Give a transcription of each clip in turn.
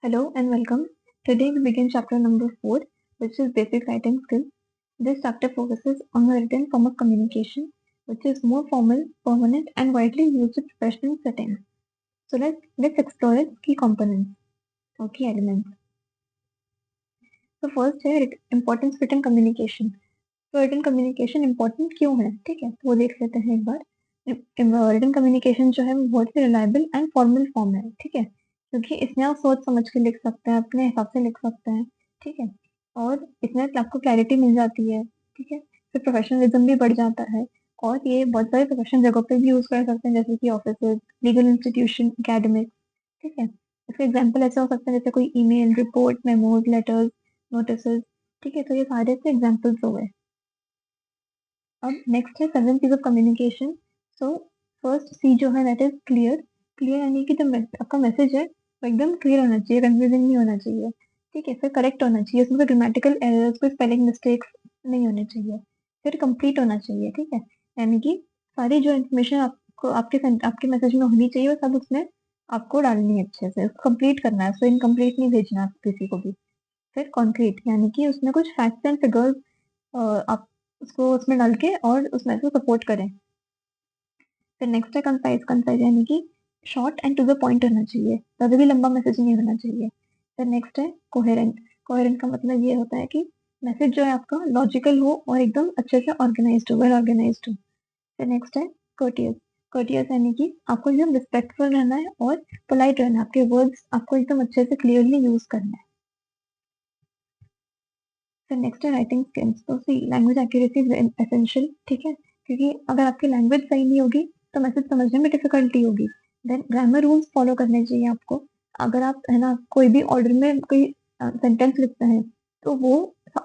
Hello and welcome. Today we begin chapter number 4, which is basic writing skills. This chapter focuses on the written form of communication, which is more formal, permanent, and widely used in professional settings. So let's explore its key components or key elements. So first है importance written communication. तो written communication important क्यों है? ठीक है, तो वो देख लेते हैं एक बार. Written communication जो है वो बहुत ही reliable and formal form है, ठीक है, क्योंकि इसमें आप सोच समझ के लिख सकते हैं, अपने हिसाब से लिख सकते हैं, ठीक है, और इसमें आपको क्लैरिटी मिल जाती है, ठीक है, फिर प्रोफेशनलिज्म भी बढ़ जाता है, और ये बहुत सारे प्रोफेशनल जगहों पे भी यूज कर सकते हैं, जैसे कि ऑफिस, लीगल इंस्टीट्यूशन, एकेडमिक, ठीक है. इसका एग्जाम्पल ऐसे हो सकते हैं जैसे कोई email, report, memos, letters, notice, ठीक है, तो ये सारे से एग्जाम्पल्स हो गए. अब नेक्स्ट है 7 P's of communication. So first C जो है दैट इज क्लियर. क्लियर यानी कि जो आपका मैसेज है वो एकदम क्लियर होना चाहिए, कंफ्यूजिंग नहीं होना चाहिए, ठीक है. फिर करेक्ट होना चाहिए, उसमें कोई ग्रामेटिकल एरर्स, कोई स्पेलिंग मिस्टेक्स नहीं होने चाहिए. फिर कंप्लीट होना चाहिए, ठीक है, यानी कि सारी जो इन्फॉर्मेशन आपको आपके मैसेज में होनी चाहिए वो सब उसमें आपको डालनी है अच्छे से, उसको कंप्लीट करना है, उसको इनकम्प्लीट नहीं भेजना किसी को भी. फिर कॉन्क्रीट यानी कि उसमें कुछ फैक्ट्स एंड फिगर्स आप उसको उसमें डाल के और उस मैसेज को सपोर्ट करें. फिर नेक्स्ट है कंसाइज. कंसाइज यानी कि short and to the point होना चाहिए, ज़्यादा भी लंबा मैसेज नहीं होना चाहिए. फिर नेक्स्ट है कोहेरेंट. कोहेरेंट का मतलब ये होता है कि मैसेज जो है आपका लॉजिकल हो और एकदम अच्छे से ऑर्गेनाइज्ड हो, वेल ऑर्गेनाइज्ड हो. फिर नेक्स्ट है कर्टियस. कर्टियस यानी कि आपको एकदम रिस्पेक्टफुल रहना है और पोलाइट रहना है, आपके वर्ड्स आपको एकदम अच्छे से क्लियरली यूज करना है. फिर नेक्स्ट है राइटिंग स्किल्स. तो सी लैंग्वेज एक्यूरेसी इज एसेंशियल, ठीक है, क्योंकि अगर आपकी लैंग्वेज सही नहीं होगी तो मैसेज समझने में डिफिकल्टी होगी. देन ग्रामर रूल्स फॉलो करने चाहिए आपको. अगर आप है ना कोई भी ऑर्डर में कोई सेंटेंस लिखते हैं तो वो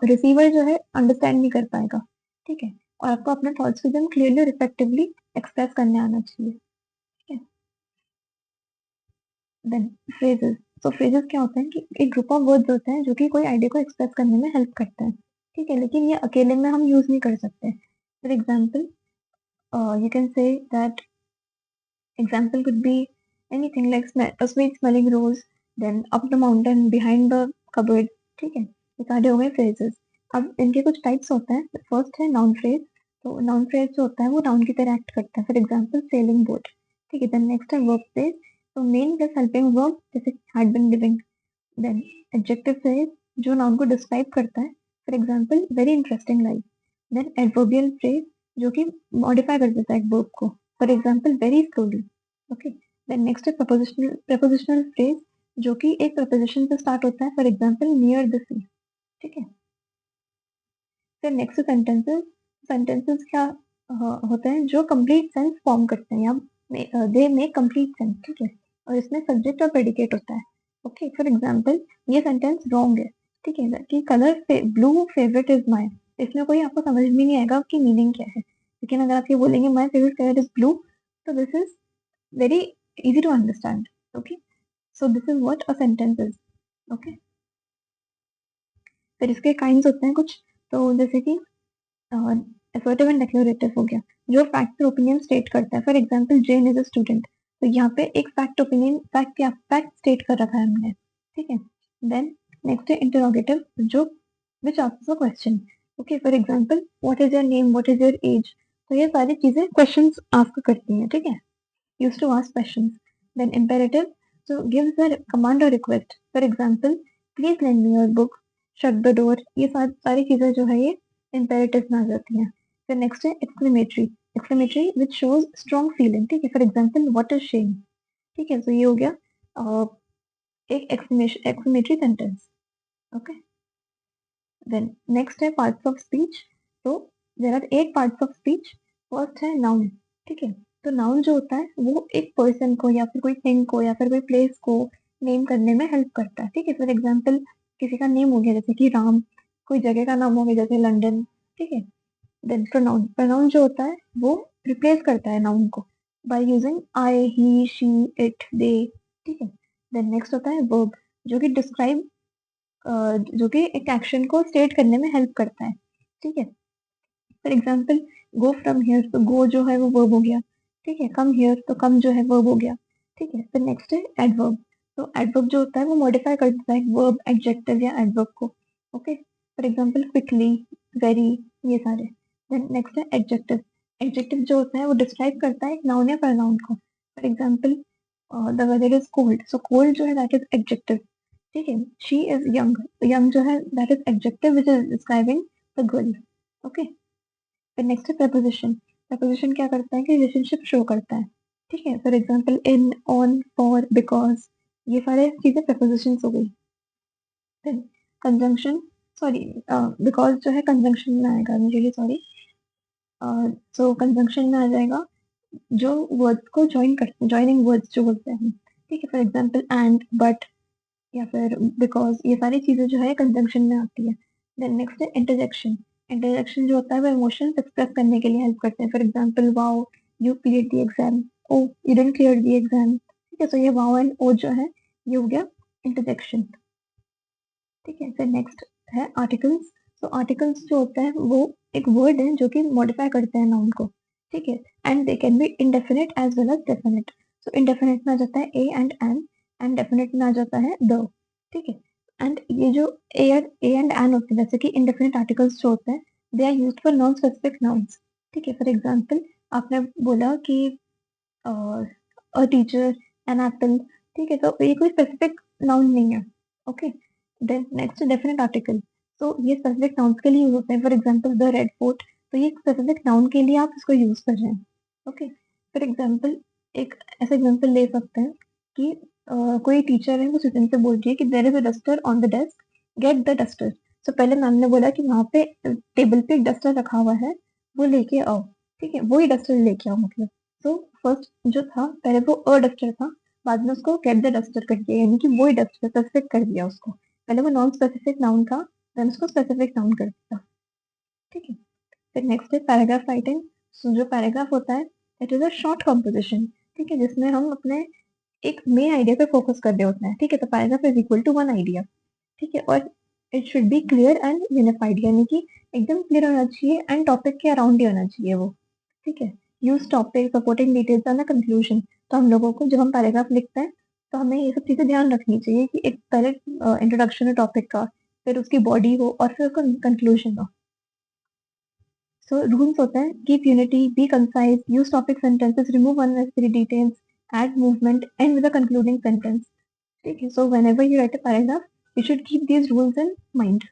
रिसीवर जो है अंडरस्टैंड नहीं कर पाएगा, ठीक है, और आपको अपने थॉट्स को एकदम क्लियरली और इफेक्टिवली एक्सप्रेस करने आना चाहिए, ठीक है. Then phrases. तो फ्रेजेस क्या होते हैं कि एक ग्रुप ऑफ वर्ड्स होते हैं जो कि कोई आइडिया को एक्सप्रेस करने में हेल्प करते हैं, ठीक है, लेकिन ये अकेले में हम यूज नहीं कर सकते. For example you can say that example could be anything like a sweet smelling rose, then up the mountain, behind the cupboard, ठीक है, ये सारे हो गए phrases. अब इनके कुछ टाइप्स होते हैं. फर्स्ट है नाउन फ्रेज. तो नाउन फ्रेज जो होता है वो नाउन की तरह एक्ट करता है. फॉर एग्जाम्पल सेलिंग बोट, ठीक है. देन नेक्स्ट है वर्ब फ्रेज. तो मेन प्लस हेल्पिंग वर्ब, जैसे had been living. Then adjective phrase जो नाउन को डिस्क्राइब करता है. For example very interesting life. Then adverbial phrase जो कि मॉडिफाई कर देता है एक वर्ब को. For example very slowly. Okay. Then next है प्रपोजिशनल फ्रेज जो कि एक प्रपोजिशन से स्टार्ट होता है. For example near the sea, ठीक है. फिर नेक्स्ट सेंटेंसेस. सेंटेंसेस क्या होते हैं जो कंप्लीट सेंस फॉर्म करते हैं, या दे मेक कंप्लीट सेंस, ठीक है, और इसमें सब्जेक्ट और प्रेडिकेट होता है. ओके. फॉर एग्जाम्पल ये सेंटेंस रॉन्ग है, ठीक है, कि colour blue favourite is my. इसमें कोई आपको समझ में नहीं आएगा कि मीनिंग क्या है, लेकिन अगर आप ये बोलेंगे my favourite colour is blue, तो this is very easy to understand. Okay, so this is what a sentence is. Okay, फिर इसके kinds होते हैं कुछ. तो जैसे कि assertive and declarative हो गया, जो फैक्ट और ओपिनियन स्टेट करता है. For example Jane is a student. तो यहाँ पे एक फैक्ट ओपिनियन फैक्ट स्टेट कर रखा है हमने, ठीक है. देन नेक्स्ट है इंटरोगेटिव जो which asks a question. Okay. For example what is your name, what is your age. तो ये सारी चीजें क्वेश्चंस आस्क करती हैं, ठीक है, used to ask questions. Then imperative, so gives the command or request. For example, please lend me your book, shut the door. ये सारी चीजें जो है ये imperative में आ जाती हैं. फिर next है exclamatory. Exclamatory which shows strong feeling, ठीक है. For example, what a shame, ठीक है. तो ये हो गया एक exclamatory sentence. Okay. Then next है parts of speech. तो there are 8 parts of speech. First है noun, ठीक है. तो नाउन जो होता है वो एक पर्सन को या फिर कोई थिंग को या फिर कोई प्लेस को नेम करने में हेल्प करता है, ठीक है. फॉर एग्जाम्पल किसी का नेम हो गया जैसे कि राम, कोई जगह का नाम हो गया जैसे लंदन, ठीक है. Then pronoun. प्रोनाउन जो होता है वो रिप्लेस करता है नाउन को by using I, he, she, it, they, ठीक है. देन नेक्स्ट होता है वर्ब जो कि डिस्क्राइब जो कि एक एक्शन को स्टेट करने में हेल्प करता है, ठीक है. For example go from here, तो गो जो है वो वर्ब हो गया, ठीक है. कम हियर तो कम जो है वर्ब हो गया, ठीक है. फिर नेक्स्ट है एडवर्ब. तो एडवर्ब जो होता है वो मॉडिफाई कर देता है वर्ब, एडजेक्टिव या एडवर्ब को। Okay, for example quickly, very, ये सारे। देन नेक्स्ट है एडजेक्टिव। एडजेक्टिव जो होता है वो डिस्क्राइब करता है नाउन या प्रोनाउन को। For example the weather is cold, so cold जो है दैट इज एडजेक्टिव। ठीक है, शी इज यंग, यंग जो है that is adjective which is describing the girl. Okay, फिर नेक्स्ट है प्रपोजिशन। प्रपोजिशन क्या करता है कि रिलेशनशिप शो करता है। ठीक है, for example in, on, for, because, ये सारे चीजें प्रपोजिशंस हो गई। फिर कंजंक्शन, सॉरी बिकॉज जो है कंजंक्शन में आएगा, रियली सॉरी। सो कंजंक्शन में आ जाएगा जो वर्ड्स को ज्वाइन करते हैं, ज्वाइनिंग वर्ड्स जो बोलते हैं। ठीक है, फॉर एग्जाम्पल एंड, बट या फिर बिकॉज, ये सारी चीजें जो है कंजंक्शन में आती है। देन नेक्स्ट है इंटरजेक्शन। इंटरजेक्शन जो होता है वो इमोशंस एक्सप्रेस करने के लिए हेल्प करते हैं। For example wow, you clear the exam, oh you didn't clear the exam. ठीक है, तो ये वाओ एंड ओ जो है ये हो गया इंटरजेक्शन। ठीक है, फिर नेक्स्ट है आर्टिकल्स। तो आर्टिकल्स जो होता है वो एक वर्ड है जो कि मॉडिफाई करते हैं नाउन को। ठीक है, and they can be indefinite as well as definite. So indefinite में आ जाता है ए एंड डेफिनिट में आ जाता है द। ठीक है, एंड ये जो ए एंड एन होते हैं, जैसे कि इंडेफिनिट आर्टिकल्स जो होते हैं they are used for non specific nouns. ठीक है, फॉर एग्जाम्पल आपने बोला कि अ टीचर, एन एप्पल। ठीक है, तो ये कोई स्पेसिफिक नाउन नहीं है। Okay, then next definite article. तो ये स्पेसिफिक नाउन्स के लिए यूज होते हैं। For example the Red Fort, तो ये स्पेसिफिक नाउन के लिए आप इसको यूज कर रहे हैं। ओके, फॉर एग्जाम्पल एक ऐसा एग्जाम्पल ले सकते हैं कि कोई टीचर है वो स्टूडेंट से बोल रही है कि there is a duster on the desk, get the duster. तो पहले मैम ने बोला कि वहां पे टेबल पे एक डस्टर रखा हुआ है, वो लेके आओ। ठीक है, वही डस्टर लेके आओ मतलब। तो फर्स्ट जो था पहले वो अ डस्टर था, बाद में उसको गेट द डस्टर कर दिया, यानी कि वही डस्टर स्पेसिफिक कर दिया उसको। पहले वो नॉन स्पेसिफिक नाउन था, देन उसको स्पेसिफिक नाउन कर दिया। ठीक है, फिर नेक्स्ट है पैराग्राफ राइटिंग। सो जो पैराग्राफ होता है it is a short composition. ठीक है, जिसमें हम अपने एक मेन आइडिया पे फोकस कर रहे होते हैं। ठीक है, तो paragraph is equal to one idea. ठीक है, और it should be clear and unified, यानी कि एकदम क्लियर होना चाहिए एंड टॉपिक के अराउंड ही होना चाहिए वो। ठीक है, use topic, supporting details and conclusion. तो हम लोगों को जब हम पैराग्राफ लिखते हैं तो हमें ये सब चीजें ध्यान रखनी चाहिए कि एक पहले इंट्रोडक्शन हो टॉपिक का, फिर उसकी बॉडी हो और फिर उसका कंक्लूजन हो। सो रूल्स होते हैं keep unity, be concise, use topic sentences, remove unnecessary details, add movement, end with a concluding sentence. ठीक है, so whenever you write a paragraph you should keep these rules in mind.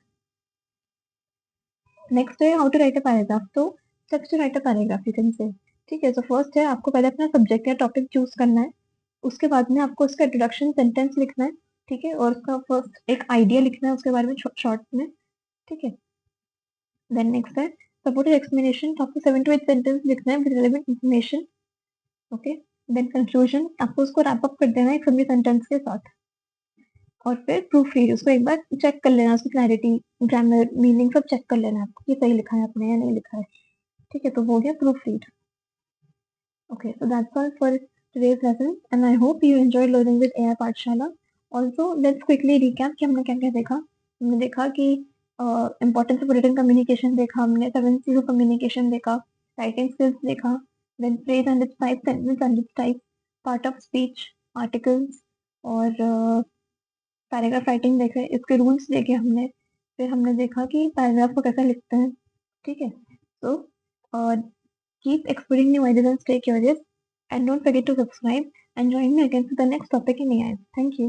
Next है how to write a paragraph. तो steps to write a paragraph you can say. ठीक है, तो first है आपको पहले अपना सब्जेक्ट या टॉपिक चूज करना है। उसके बाद में आपको उसका इंट्रोडक्शन सेंटेंस लिखना है। ठीक है, और उसका फर्स्ट एक आइडिया लिखना है उसके बारे में शॉर्ट में। ठीक है, देन नेक्स्ट है सपोर्टेड एक्सप्लेनेशन। तो आपको 7 to 8 सेंटेंस लिखना है with relevant information. Okay, then conclusion, आपको उसको रैप अप कर देना है एक समरी सेंटेंस के साथ। और फिर प्रूफ रीड, उसको एक बार चेक कर लेना, उसकी क्लैरिटी, ग्रामर, मीनिंग सब चेक कर लेना आपको कि सही लिखा है आपने या नहीं लिखा है। ठीक है, तो हो गया proof read. Okay, so that's all for today's lesson, and I hope you enjoyed learning with AI पाठशाला. Also, let's quickly recap कि हमने क्या क्या देखा। हमने देखा कि importance of written communication देखा हमने, 7 C's of communication देखा, writing skills देखा, then phrase and its types, sentence and its types, part of speech, articles, और पैराग्राफ राइटिंग देखे, इसके रूल्स देखे हमने। फिर हमने देखा कि पैराग्राफ को कैसे लिखते हैं। ठीक है, so keep exploring new ideas and stay curious, and don't forget to subscribe and join me again for the next topic in AI. Thank you.